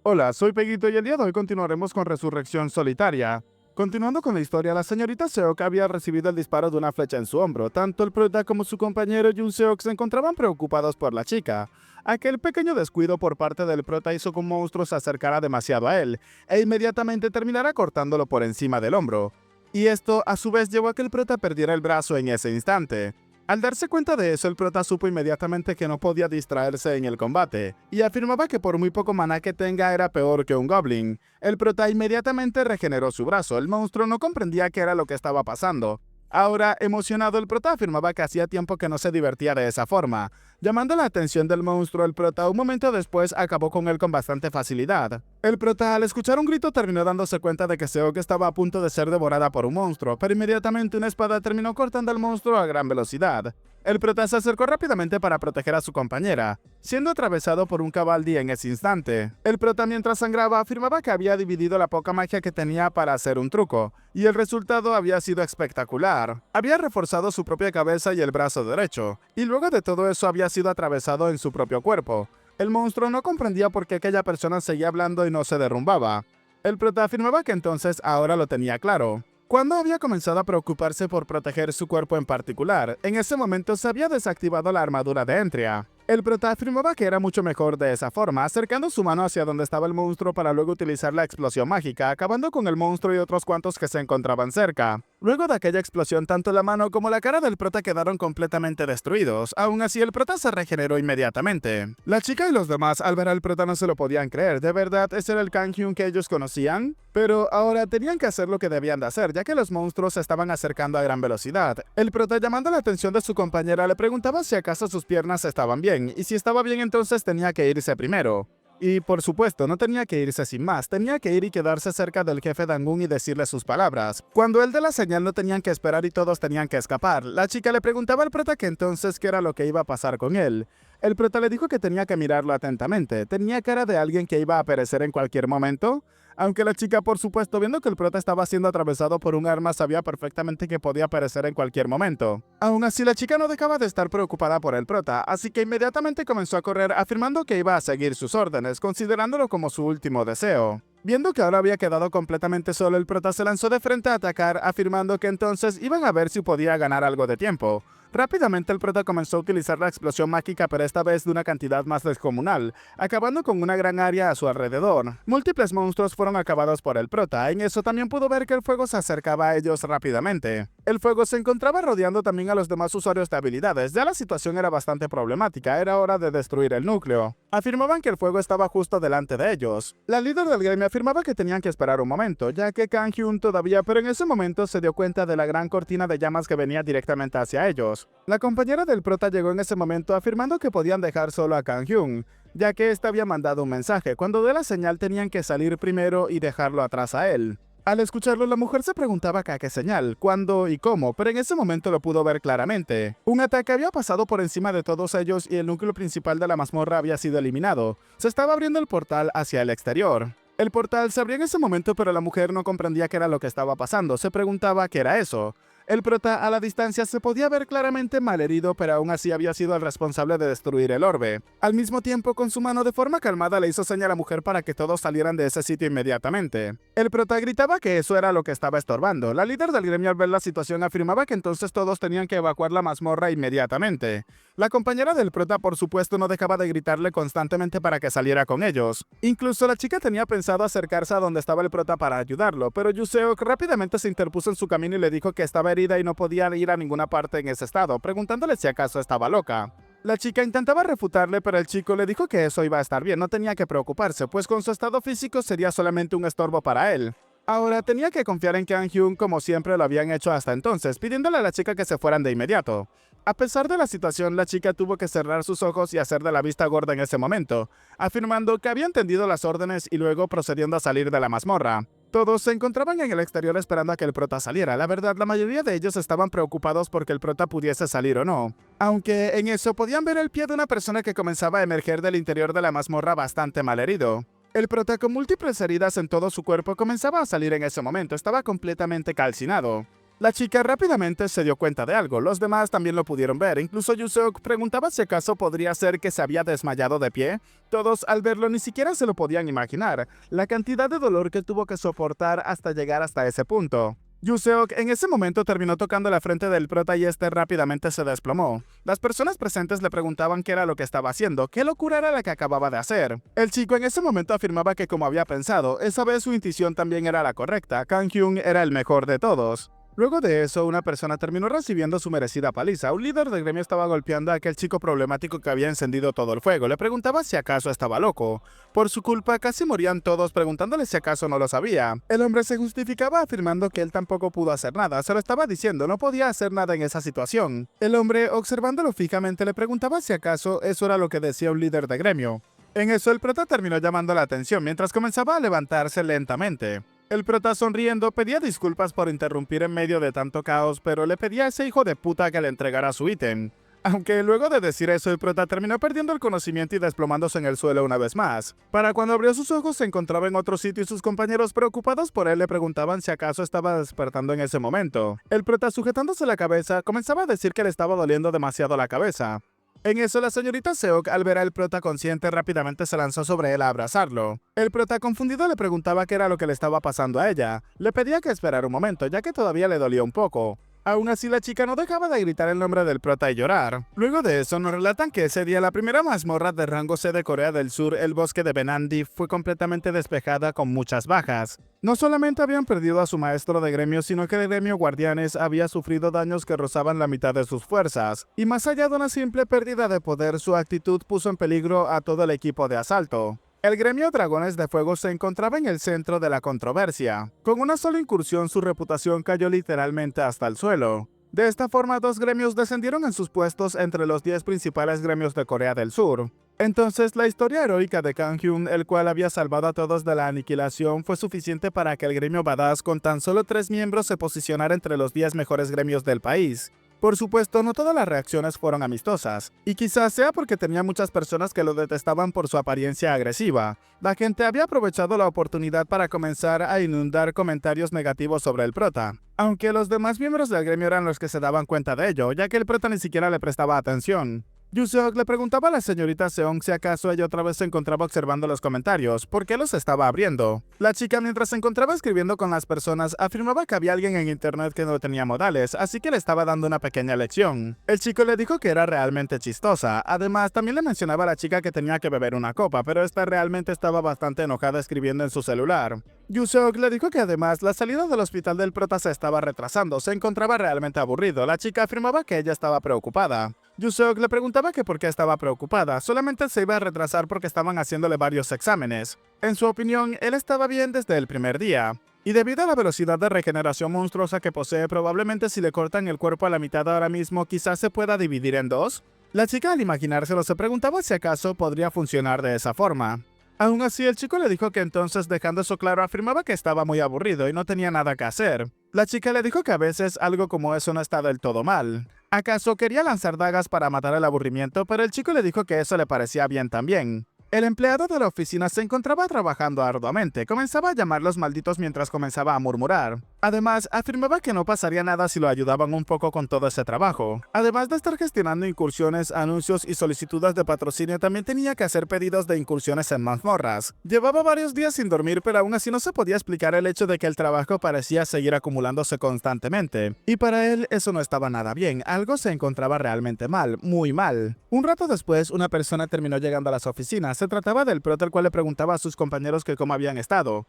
Hola, soy Peguito y el día de hoy continuaremos con Resurrección Solitaria. Continuando con la historia, la señorita Seok había recibido el disparo de una flecha en su hombro. Tanto el prota como su compañero Jun Seok se encontraban preocupados por la chica. Aquel pequeño descuido por parte del prota hizo que un monstruo se acercara demasiado a él, e inmediatamente terminara cortándolo por encima del hombro. Y esto, a su vez, llevó a que el prota perdiera el brazo en ese instante. Al darse cuenta de eso, el prota supo inmediatamente que no podía distraerse en el combate, y afirmaba que por muy poco maná que tenga era peor que un goblin. El prota inmediatamente regeneró su brazo, el monstruo no comprendía qué era lo que estaba pasando. Ahora, emocionado, el prota afirmaba que hacía tiempo que no se divertía de esa forma. Llamando la atención del monstruo, el prota un momento después acabó con él con bastante facilidad. El prota, al escuchar un grito, terminó dándose cuenta de que Seok estaba a punto de ser devorada por un monstruo, pero inmediatamente una espada terminó cortando al monstruo a gran velocidad. El prota se acercó rápidamente para proteger a su compañera, siendo atravesado por un cabaldi en ese instante. El prota, mientras sangraba, afirmaba que había dividido la poca magia que tenía para hacer un truco, y el resultado había sido espectacular. Había reforzado su propia cabeza y el brazo derecho, y luego de todo eso había sido atravesado en su propio cuerpo. El monstruo no comprendía por qué aquella persona seguía hablando y no se derrumbaba. El prota afirmaba que entonces ahora lo tenía claro. Cuando había comenzado a preocuparse por proteger su cuerpo en particular, en ese momento se había desactivado la armadura de Entria. El prota afirmaba que era mucho mejor de esa forma, acercando su mano hacia donde estaba el monstruo para luego utilizar la explosión mágica, acabando con el monstruo y otros cuantos que se encontraban cerca. Luego de aquella explosión, tanto la mano como la cara del prota quedaron completamente destruidos. Aún así, el prota se regeneró inmediatamente. La chica y los demás, al ver al prota, no se lo podían creer. ¿De verdad ese era el Kang Hyun que ellos conocían? Pero ahora tenían que hacer lo que debían de hacer, ya que los monstruos se estaban acercando a gran velocidad. El prota, llamando la atención de su compañera, le preguntaba si acaso sus piernas estaban bien, y si estaba bien entonces tenía que irse primero. Y por supuesto, no tenía que irse sin más, tenía que ir y quedarse cerca del jefe Dangun y decirle sus palabras. Cuando él dé la señal no tenían que esperar y todos tenían que escapar. La chica le preguntaba al prota que entonces qué era lo que iba a pasar con él. El prota le dijo que tenía que mirarlo atentamente, tenía cara de alguien que iba a perecer en cualquier momento. Aunque la chica, por supuesto, viendo que el prota estaba siendo atravesado por un arma, sabía perfectamente que podía perecer en cualquier momento. Aún así, la chica no dejaba de estar preocupada por el prota, así que inmediatamente comenzó a correr afirmando que iba a seguir sus órdenes, considerándolo como su último deseo. Viendo que ahora había quedado completamente solo, el prota se lanzó de frente a atacar, afirmando que entonces iban a ver si podía ganar algo de tiempo. Rápidamente el prota comenzó a utilizar la explosión mágica, pero esta vez de una cantidad más descomunal, acabando con una gran área a su alrededor. Múltiples monstruos fueron acabados por el prota, en eso también pudo ver que el fuego se acercaba a ellos rápidamente. El fuego se encontraba rodeando también a los demás usuarios de habilidades, ya la situación era bastante problemática, era hora de destruir el núcleo. Afirmaban que el fuego estaba justo delante de ellos. La líder del game afirmaba que tenían que esperar un momento, ya que Kang Hyun todavía, pero en ese momento se dio cuenta de la gran cortina de llamas que venía directamente hacia ellos. La compañera del prota llegó en ese momento afirmando que podían dejar solo a Kang Hyun, ya que éste había mandado un mensaje. Cuando dé la señal tenían que salir primero y dejarlo atrás a él. Al escucharlo, la mujer se preguntaba a qué señal, cuándo y cómo, pero en ese momento lo pudo ver claramente. Un ataque había pasado por encima de todos ellos y el núcleo principal de la mazmorra había sido eliminado. Se estaba abriendo el portal hacia el exterior. El portal se abrió en ese momento, pero la mujer no comprendía qué era lo que estaba pasando. Se preguntaba qué era eso. El prota a la distancia se podía ver claramente malherido, pero aún así había sido el responsable de destruir el orbe. Al mismo tiempo, con su mano de forma calmada le hizo señal a la mujer para que todos salieran de ese sitio inmediatamente. El prota gritaba que eso era lo que estaba estorbando. La líder del gremio, al ver la situación, afirmaba que entonces todos tenían que evacuar la mazmorra inmediatamente. La compañera del prota, por supuesto, no dejaba de gritarle constantemente para que saliera con ellos. Incluso la chica tenía pensado acercarse a donde estaba el prota para ayudarlo, pero Yuseok rápidamente se interpuso en su camino y le dijo que estaba herida y no podía ir a ninguna parte en ese estado, preguntándole si acaso estaba loca. La chica intentaba refutarle, pero el chico le dijo que eso iba a estar bien, no tenía que preocuparse, pues con su estado físico sería solamente un estorbo para él. Ahora tenía que confiar en Kang Hyun como siempre lo habían hecho hasta entonces, pidiéndole a la chica que se fueran de inmediato. A pesar de la situación, la chica tuvo que cerrar sus ojos y hacer de la vista gorda en ese momento, afirmando que había entendido las órdenes y luego procediendo a salir de la mazmorra. Todos se encontraban en el exterior esperando a que el prota saliera. La verdad, la mayoría de ellos estaban preocupados porque el prota pudiese salir o no. Aunque en eso podían ver el pie de una persona que comenzaba a emerger del interior de la mazmorra bastante malherido. El prota, con múltiples heridas en todo su cuerpo, comenzaba a salir en ese momento. Estaba completamente calcinado. La chica rápidamente se dio cuenta de algo, los demás también lo pudieron ver, incluso Yuseok preguntaba si acaso podría ser que se había desmayado de pie. Todos al verlo ni siquiera se lo podían imaginar, la cantidad de dolor que tuvo que soportar hasta llegar hasta ese punto. Yuseok en ese momento terminó tocando la frente del prota y este rápidamente se desplomó. Las personas presentes le preguntaban qué era lo que estaba haciendo, qué locura era la que acababa de hacer. El chico en ese momento afirmaba que como había pensado, esa vez su intuición también era la correcta, Kang Hyun era el mejor de todos. Luego de eso, una persona terminó recibiendo su merecida paliza. Un líder del gremio estaba golpeando a aquel chico problemático que había encendido todo el fuego. Le preguntaba si acaso estaba loco. Por su culpa, casi morían todos preguntándole si acaso no lo sabía. El hombre se justificaba afirmando que él tampoco pudo hacer nada. Se lo estaba diciendo, no podía hacer nada en esa situación. El hombre, observándolo fijamente, le preguntaba si acaso eso era lo que decía un líder de gremio. En eso, el prota terminó llamando la atención mientras comenzaba a levantarse lentamente. El prota sonriendo pedía disculpas por interrumpir en medio de tanto caos, pero le pedía a ese hijo de puta que le entregara su ítem. Aunque luego de decir eso, el prota terminó perdiendo el conocimiento y desplomándose en el suelo una vez más. Para cuando abrió sus ojos se encontraba en otro sitio y sus compañeros preocupados por él le preguntaban si acaso estaba despertando en ese momento. El prota, sujetándose la cabeza, comenzaba a decir que le estaba doliendo demasiado la cabeza. En eso, la señorita Seok, al ver al prota consciente, rápidamente se lanzó sobre él a abrazarlo. El prota, confundido, le preguntaba qué era lo que le estaba pasando a ella. Le pedía que esperara un momento, ya que todavía le dolía un poco. Aún así, la chica no dejaba de gritar el nombre del prota y llorar. Luego de eso, nos relatan que ese día la primera mazmorra de rango C de Corea del Sur, el bosque de Benandi, fue completamente despejada con muchas bajas. No solamente habían perdido a su maestro de gremio, sino que el gremio Guardianes había sufrido daños que rozaban la mitad de sus fuerzas. Y más allá de una simple pérdida de poder, su actitud puso en peligro a todo el equipo de asalto. El gremio Dragones de Fuego se encontraba en el centro de la controversia. Con una sola incursión, su reputación cayó literalmente hasta el suelo. De esta forma, dos gremios descendieron en sus puestos entre los 10 principales gremios de Corea del Sur. Entonces, la historia heroica de Kang Hyun, el cual había salvado a todos de la aniquilación, fue suficiente para que el gremio Badass, con tan solo 3 miembros, se posicionara entre los 10 mejores gremios del país. Por supuesto, no todas las reacciones fueron amistosas, y quizás sea porque tenía muchas personas que lo detestaban por su apariencia agresiva. La gente había aprovechado la oportunidad para comenzar a inundar comentarios negativos sobre el prota, aunque los demás miembros del gremio eran los que se daban cuenta de ello, ya que el prota ni siquiera le prestaba atención. Yuseok le preguntaba a la señorita Seong si acaso ella otra vez se encontraba observando los comentarios, por qué los estaba abriendo. La chica, mientras se encontraba escribiendo con las personas, afirmaba que había alguien en internet que no tenía modales, así que le estaba dando una pequeña lección. El chico le dijo que era realmente chistosa. Además, también le mencionaba a la chica que tenía que beber una copa, pero esta realmente estaba bastante enojada escribiendo en su celular. Yuseok le dijo que además la salida del hospital del prota se estaba retrasando, se encontraba realmente aburrido. La chica afirmaba que ella estaba preocupada. Yuseok le preguntaba que por qué estaba preocupada, solamente se iba a retrasar porque estaban haciéndole varios exámenes. En su opinión, él estaba bien desde el primer día. Y debido a la velocidad de regeneración monstruosa que posee, probablemente si le cortan el cuerpo a la mitad ahora mismo, quizás se pueda dividir en dos. La chica, al imaginárselo, se preguntaba si acaso podría funcionar de esa forma. Aún así, el chico le dijo que entonces, dejando eso claro, afirmaba que estaba muy aburrido y no tenía nada que hacer. La chica le dijo que a veces algo como eso no está del todo mal. ¿Acaso quería lanzar dagas para matar el aburrimiento? Pero el chico le dijo que eso le parecía bien también. El empleado de la oficina se encontraba trabajando arduamente, comenzaba a llamar los malditos mientras comenzaba a murmurar. Además, afirmaba que no pasaría nada si lo ayudaban un poco con todo ese trabajo. Además de estar gestionando incursiones, anuncios y solicitudes de patrocinio, también tenía que hacer pedidos de incursiones en mazmorras. Llevaba varios días sin dormir, pero aún así no se podía explicar el hecho de que el trabajo parecía seguir acumulándose constantemente. Y para él eso no estaba nada bien, algo se encontraba realmente mal, muy mal. Un rato después, una persona terminó llegando a las oficinas. Se trataba del prota, el cual le preguntaba a sus compañeros que cómo habían estado.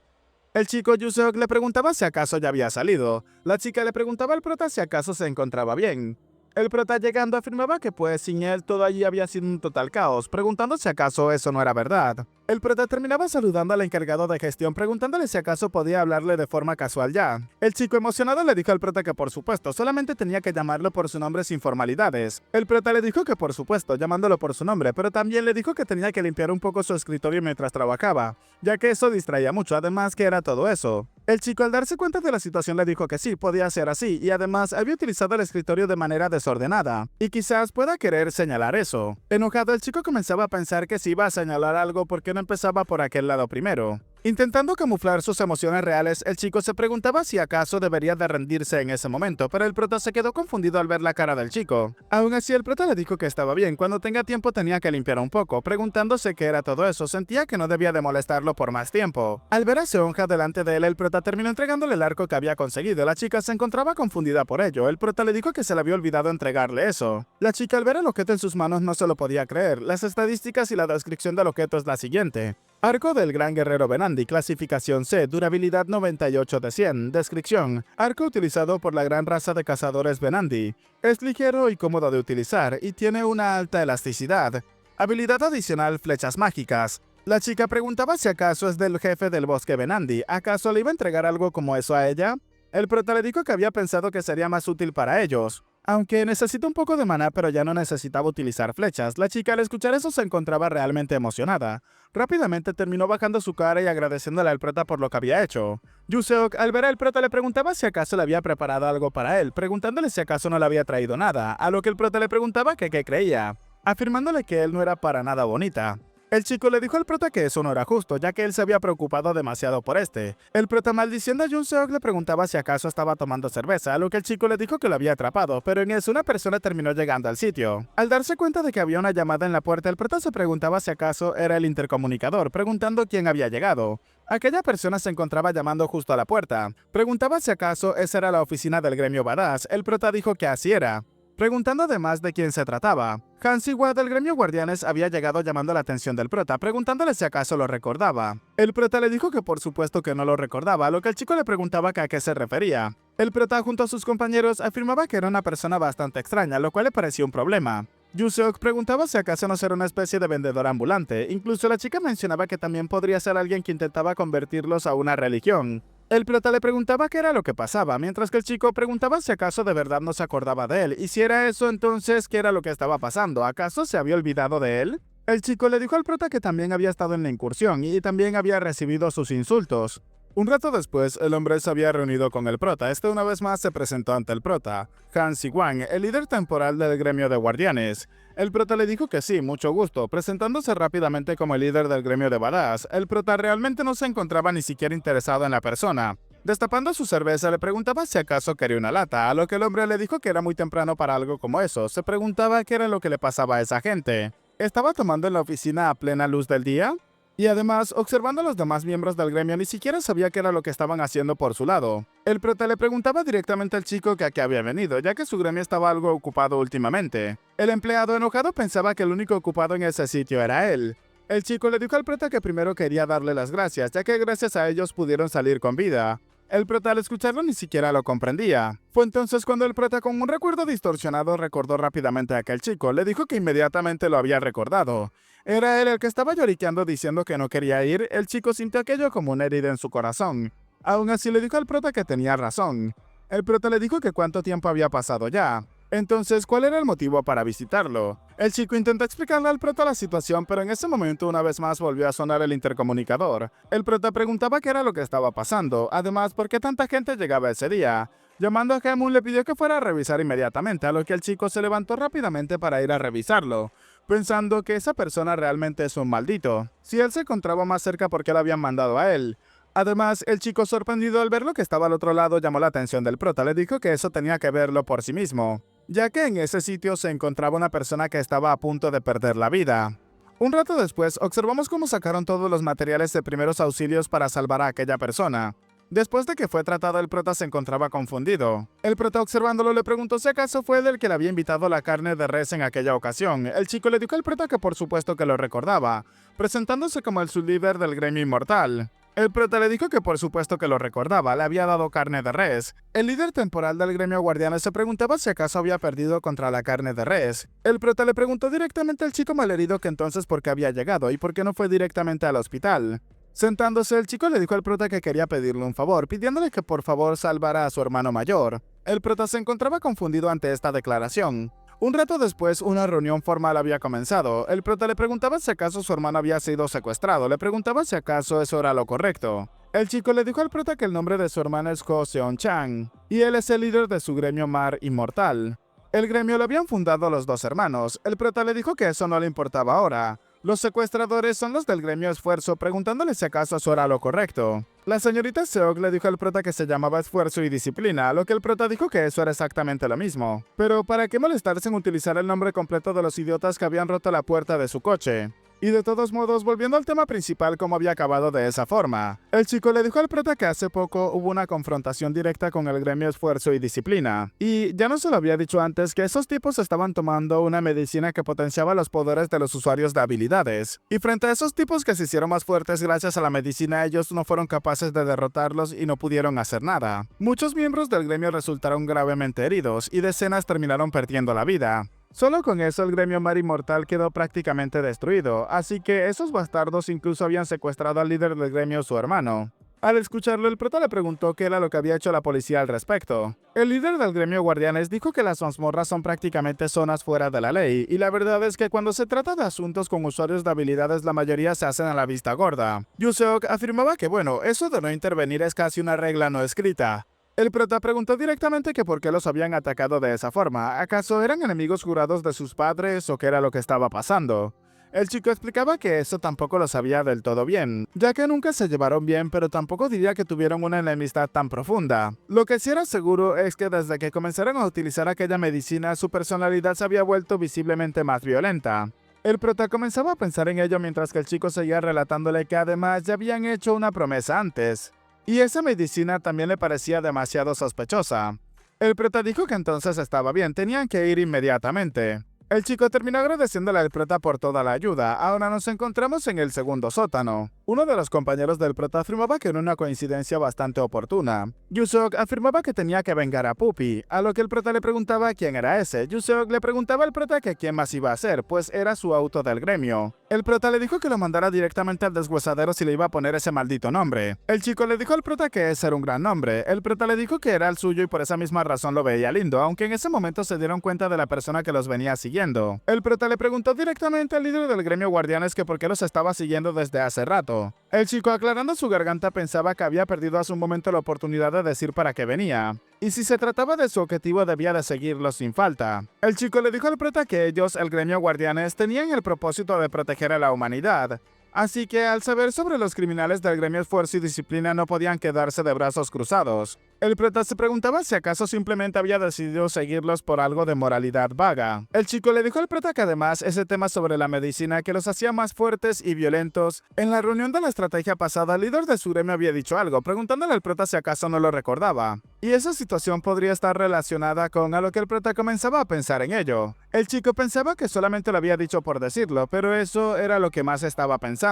El chico Yuseok le preguntaba si acaso ya había salido. La chica le preguntaba al prota si acaso se encontraba bien. El prota, llegando, afirmaba que pues sin él todo allí había sido un total caos, preguntando si acaso eso no era verdad. El prota terminaba saludando al encargado de gestión, preguntándole si acaso podía hablarle de forma casual ya. El chico emocionado le dijo al prota que por supuesto, solamente tenía que llamarlo por su nombre sin formalidades. El prota le dijo que por supuesto, llamándolo por su nombre, pero también le dijo que tenía que limpiar un poco su escritorio mientras trabajaba, ya que eso distraía mucho, además que era todo eso. El chico, al darse cuenta de la situación, le dijo que sí, podía ser así, y además había utilizado el escritorio de manera desordenada, y quizás pueda querer señalar eso. Enojado, el chico comenzaba a pensar que si iba a señalar algo, ¿por qué no empezaba por aquel lado primero? Intentando camuflar sus emociones reales, el chico se preguntaba si acaso debería de rendirse en ese momento, pero el prota se quedó confundido al ver la cara del chico. Aún así, el prota le dijo que estaba bien, cuando tenga tiempo tenía que limpiar un poco, preguntándose qué era todo eso, sentía que no debía de molestarlo por más tiempo. Al ver a Seonja delante de él, el prota terminó entregándole el arco que había conseguido. La chica se encontraba confundida por ello, el prota le dijo que se le había olvidado entregarle eso. La chica al ver el objeto en sus manos no se lo podía creer. Las estadísticas y la descripción del objeto es la siguiente. Arco del Gran Guerrero Venandi, clasificación C, durabilidad 98 de 100, descripción. Arco utilizado por la gran raza de cazadores Venandi. Es ligero y cómodo de utilizar y tiene una alta elasticidad. Habilidad adicional, flechas mágicas. La chica preguntaba si acaso es del jefe del bosque Venandi. ¿Acaso le iba a entregar algo como eso a ella? El prota le dijo que había pensado que sería más útil para ellos. Aunque necesita un poco de maná, pero ya no necesitaba utilizar flechas, la chica al escuchar eso se encontraba realmente emocionada. Rápidamente terminó bajando su cara y agradeciéndole al prota por lo que había hecho. Yuseok, al ver al prota, le preguntaba si acaso le había preparado algo para él, preguntándole si acaso no le había traído nada, a lo que el prota le preguntaba que qué creía, afirmándole que él no era para nada bonita. El chico le dijo al prota que eso no era justo, ya que él se había preocupado demasiado por este. El prota, maldiciendo a Junseok, le preguntaba si acaso estaba tomando cerveza, a lo que el chico le dijo que lo había atrapado, pero en eso una persona terminó llegando al sitio. Al darse cuenta de que había una llamada en la puerta, el prota se preguntaba si acaso era el intercomunicador, preguntando quién había llegado. Aquella persona se encontraba llamando justo a la puerta. Preguntaba si acaso esa era la oficina del gremio Badass. El prota dijo que así era, preguntando además de quién se trataba. Han Si-hwa del gremio Guardianes había llegado llamando la atención del prota, preguntándole si acaso lo recordaba. El prota le dijo que por supuesto que no lo recordaba, a lo que el chico le preguntaba que a qué se refería. El prota junto a sus compañeros afirmaba que era una persona bastante extraña, lo cual le parecía un problema. Yuseok preguntaba si acaso no era una especie de vendedor ambulante, incluso la chica mencionaba que también podría ser alguien que intentaba convertirlos a una religión. El prota le preguntaba qué era lo que pasaba, mientras que el chico preguntaba si acaso de verdad no se acordaba de él, y si era eso entonces qué era lo que estaba pasando, ¿acaso se había olvidado de él? El chico le dijo al prota que también había estado en la incursión y también había recibido sus insultos. Un rato después, el hombre se había reunido con el prota. Este una vez más se presentó ante el prota, Han Si-hwan, el líder temporal del gremio de guardianes. El prota le dijo que sí, mucho gusto, presentándose rápidamente como el líder del gremio de Badass. El prota realmente no se encontraba ni siquiera interesado en la persona. Destapando su cerveza, le preguntaba si acaso quería una lata, a lo que el hombre le dijo que era muy temprano para algo como eso. Se preguntaba qué era lo que le pasaba a esa gente. ¿Estaba tomando en la oficina a plena luz del día? Y además, observando a los demás miembros del gremio, ni siquiera sabía qué era lo que estaban haciendo por su lado. El prota le preguntaba directamente al chico que a qué había venido, ya que su gremio estaba algo ocupado últimamente. El empleado enojado pensaba que el único ocupado en ese sitio era él. El chico le dijo al prota que primero quería darle las gracias, ya que gracias a ellos pudieron salir con vida. El prota al escucharlo ni siquiera lo comprendía. Fue entonces cuando el prota, con un recuerdo distorsionado, recordó rápidamente a aquel chico. Le dijo que inmediatamente lo había recordado. Era él el que estaba lloriqueando diciendo que no quería ir. El chico sintió aquello como una herida en su corazón. Aún así le dijo al prota que tenía razón. El prota le dijo que cuánto tiempo había pasado ya. Entonces, ¿cuál era el motivo para visitarlo? El chico intentó explicarle al prota la situación, pero en ese momento una vez más volvió a sonar el intercomunicador. El prota preguntaba qué era lo que estaba pasando, además, ¿por qué tanta gente llegaba ese día? Llamando a Haemun le pidió que fuera a revisar inmediatamente, a lo que el chico se levantó rápidamente para ir a revisarlo, pensando que esa persona realmente es un maldito. Si él se encontraba más cerca, ¿por qué lo habían mandado a él? Además, el chico, sorprendido al ver lo que estaba al otro lado, llamó la atención del prota. Le dijo que eso tenía que verlo por sí mismo, ya que en ese sitio se encontraba una persona que estaba a punto de perder la vida. Un rato después, observamos cómo sacaron todos los materiales de primeros auxilios para salvar a aquella persona. Después de que fue tratado, el prota se encontraba confundido. El prota, observándolo, le preguntó si acaso fue él el que le había invitado la carne de res en aquella ocasión. El chico le dijo al prota que por supuesto que lo recordaba, presentándose como el sublíder del gremio inmortal. El prota le dijo que por supuesto que lo recordaba, le había dado carne de res. El líder temporal del gremio guardianes se preguntaba si acaso había perdido contra la carne de res. El prota le preguntó directamente al chico malherido que entonces por qué había llegado y por qué no fue directamente al hospital. Sentándose, el chico le dijo al prota que quería pedirle un favor, pidiéndole que por favor salvara a su hermano mayor. El prota se encontraba confundido ante esta declaración. Un rato después, una reunión formal había comenzado. El prota le preguntaba si acaso su hermano había sido secuestrado. Le preguntaba si acaso eso era lo correcto. El chico le dijo al prota que el nombre de su hermano es Ko Seon-chang, y él es el líder de su gremio Mar Inmortal. El gremio lo habían fundado los dos hermanos. El prota le dijo que eso no le importaba ahora. Los secuestradores son los del gremio Esfuerzo preguntándole si acaso eso era lo correcto. La señorita Seok le dijo al prota que se llamaba Esfuerzo y Disciplina, a lo que el prota dijo que eso era exactamente lo mismo. Pero ¿para qué molestarse en utilizar el nombre completo de los idiotas que habían roto la puerta de su coche? Y de todos modos, volviendo al tema principal, cómo había acabado de esa forma. El chico le dijo al prota que hace poco hubo una confrontación directa con el gremio Esfuerzo y Disciplina. Y ya no se lo había dicho antes que esos tipos estaban tomando una medicina que potenciaba los poderes de los usuarios de habilidades. Y frente a esos tipos que se hicieron más fuertes gracias a la medicina, ellos no fueron capaces de derrotarlos y no pudieron hacer nada. Muchos miembros del gremio resultaron gravemente heridos y decenas terminaron perdiendo la vida. Solo con eso el gremio Mar Inmortal quedó prácticamente destruido, así que esos bastardos incluso habían secuestrado al líder del gremio, su hermano. Al escucharlo, el prota le preguntó qué era lo que había hecho la policía al respecto. El líder del gremio Guardianes dijo que las mazmorras son prácticamente zonas fuera de la ley, y la verdad es que cuando se trata de asuntos con usuarios de habilidades la mayoría se hacen a la vista gorda. Yuseok afirmaba que bueno, eso de no intervenir es casi una regla no escrita. El prota preguntó directamente que por qué los habían atacado de esa forma. ¿Acaso eran enemigos jurados de sus padres o qué era lo que estaba pasando? El chico explicaba que eso tampoco lo sabía del todo bien, ya que nunca se llevaron bien, pero tampoco diría que tuvieron una enemistad tan profunda. Lo que sí era seguro es que desde que comenzaron a utilizar aquella medicina, su personalidad se había vuelto visiblemente más violenta. El prota comenzaba a pensar en ello mientras que el chico seguía relatándole que además ya habían hecho una promesa antes. Y esa medicina también le parecía demasiado sospechosa. El prota dijo que entonces estaba bien, tenían que ir inmediatamente. El chico terminó agradeciéndole al prota por toda la ayuda. Ahora nos encontramos en el segundo sótano. Uno de los compañeros del prota afirmaba que era una coincidencia bastante oportuna. Yuseok afirmaba que tenía que vengar a Puppy, a lo que el prota le preguntaba quién era ese. Yuseok le preguntaba al prota que quién más iba a ser, pues era su auto del gremio. El prota le dijo que lo mandara directamente al deshuesadero si le iba a poner ese maldito nombre. El chico le dijo al prota que ese era un gran nombre. El prota le dijo que era el suyo y por esa misma razón lo veía lindo, aunque en ese momento se dieron cuenta de la persona que los venía siguiendo. El prota le preguntó directamente al líder del gremio Guardianes que por qué los estaba siguiendo desde hace rato. El chico, aclarando su garganta, pensaba que había perdido hace un momento la oportunidad de decir para qué venía. Y si se trataba de su objetivo, debía de seguirlo sin falta. El chico le dijo al prota que ellos, el gremio Guardianes, tenían el propósito de proteger a la humanidad. Así que al saber sobre los criminales del gremio Esfuerzo y Disciplina no podían quedarse de brazos cruzados. El prota se preguntaba si acaso simplemente había decidido seguirlos por algo de moralidad vaga. El chico le dijo al prota que además ese tema sobre la medicina que los hacía más fuertes y violentos. En la reunión de la estrategia pasada, el líder de su gremio había dicho algo, preguntándole al prota si acaso no lo recordaba. Y esa situación podría estar relacionada con a lo que el prota comenzaba a pensar en ello. El chico pensaba que solamente lo había dicho por decirlo, pero eso era lo que más estaba pensando.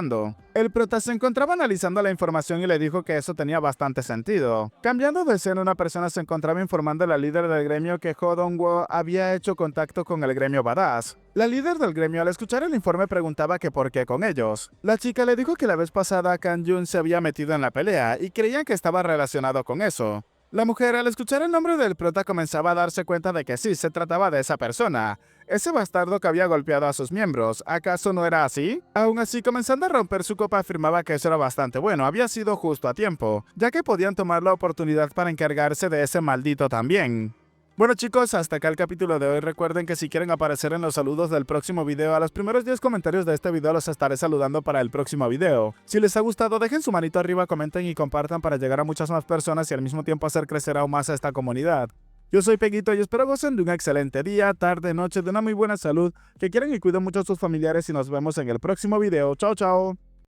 El prota se encontraba analizando la información y le dijo que eso tenía bastante sentido. Cambiando de escena, una persona se encontraba informando a la líder del gremio que Ho Dong-woo había hecho contacto con el gremio Badass. La líder del gremio al escuchar el informe preguntaba que por qué con ellos. La chica le dijo que la vez pasada Kang Jun se había metido en la pelea y creían que estaba relacionado con eso. La mujer, al escuchar el nombre del prota, comenzaba a darse cuenta de que sí, se trataba de esa persona. Ese bastardo que había golpeado a sus miembros, ¿acaso no era así? Aún así, comenzando a romper su copa, afirmaba que eso era bastante bueno, había sido justo a tiempo, ya que podían tomar la oportunidad para encargarse de ese maldito también. Bueno chicos, hasta acá el capítulo de hoy. Recuerden que si quieren aparecer en los saludos del próximo video, a los primeros 10 comentarios de este video los estaré saludando para el próximo video. Si les ha gustado, dejen su manito arriba, comenten y compartan para llegar a muchas más personas y al mismo tiempo hacer crecer aún más a esta comunidad. Yo soy Peguito y espero gocen de un excelente día, tarde, noche, de una muy buena salud, que quieran y cuiden mucho a sus familiares y nos vemos en el próximo video. Chao, chao.